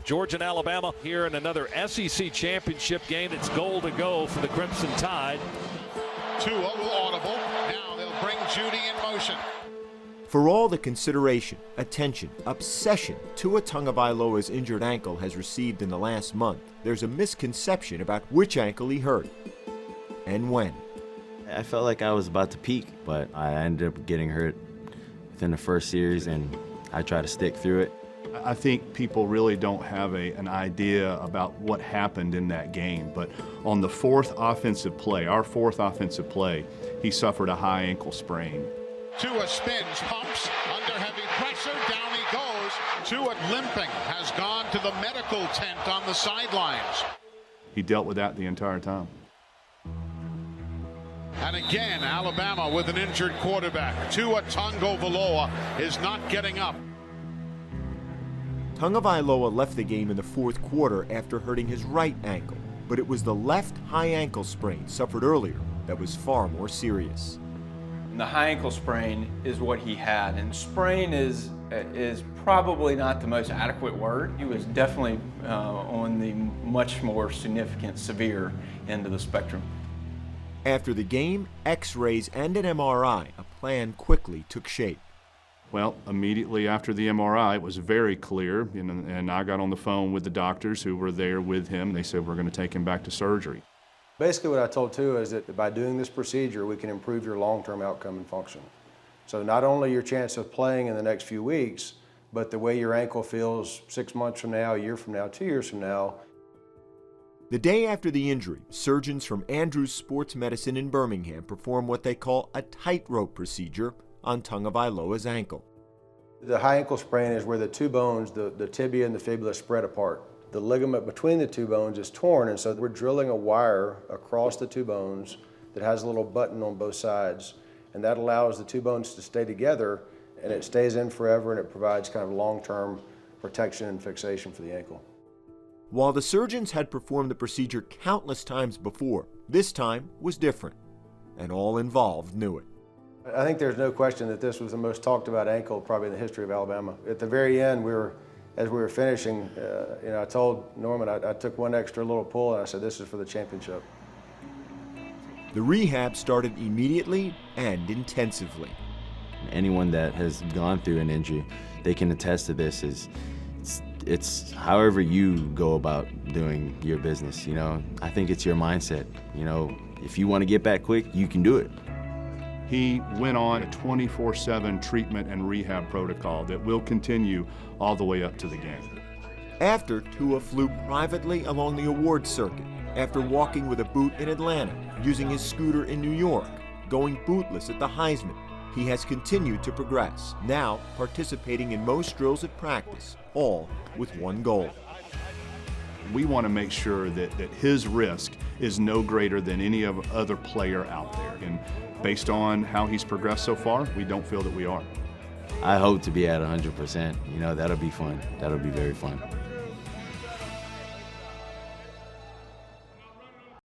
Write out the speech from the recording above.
Georgia and Alabama here in another SEC championship game. It's goal to go for the Crimson Tide. Tua will audible. Now they'll bring Judy in motion. For all the consideration, attention, obsession Tua Tagovailoa's injured ankle has received in the last month, there's a misconception about which ankle he hurt and when. I felt like I was about to peak, but I ended up getting hurt within the first series, and I tried to stick through it. I think people really don't have an idea about what happened in that game, but on the fourth offensive play, our fourth offensive play, he suffered a high ankle sprain. Tua spins, pumps, under heavy pressure, down he goes. Tua limping, has gone to the medical tent on the sidelines. He dealt with that the entire time. And again, Alabama with an injured quarterback. Tua Tagovailoa is not getting up. Tagovailoa left the game in the fourth quarter after hurting his right ankle, but it was the left high ankle sprain suffered earlier that was far more serious. The high ankle sprain is what he had, and sprain is probably not the most adequate word. He was definitely on the much more significant, severe end of the spectrum. After the game, x-rays and an MRI, a plan quickly took shape. Well, immediately after the MRI, it was very clear, and I got on the phone with the doctors who were there with him. They said, we're going to take him back to surgery. Basically what I told Tua is that by doing this procedure, we can improve your long-term outcome and function. So not only your chance of playing in the next few weeks, but the way your ankle feels 6 months from now, a year from now, 2 years from now. The day after the injury, surgeons from Andrews Sports Medicine in Birmingham perform what they call a tightrope procedure on Tagovailoa's ankle. The high ankle sprain is where the two bones, the tibia and the fibula, spread apart. The ligament between the two bones is torn, and so we're drilling a wire across the two bones that has a little button on both sides, and that allows the two bones to stay together, and it stays in forever, and it provides kind of long-term protection and fixation for the ankle. While the surgeons had performed the procedure countless times before, this time was different, and all involved knew it. I think there's no question that this was the most talked about ankle probably in the history of Alabama. At the very end, as we were finishing, I told Norman I took one extra little pull, and I said, this is for the championship. The rehab started immediately and intensively. Anyone that has gone through an injury, they can attest to this. It's however you go about doing your business, I think it's your mindset. If you want to get back quick, you can do it. He went on a 24/7 treatment and rehab protocol that will continue all the way up to the game. After, Tua flew privately along the awards circuit, after walking with a boot in Atlanta, using his scooter in New York, going bootless at the Heisman. He has continued to progress, now participating in most drills at practice, all with one goal. We want to make sure that his risk is no greater than any other player out there. And based on how he's progressed so far, we don't feel that we are. I hope to be at 100%. That'll be fun. That'll be very fun.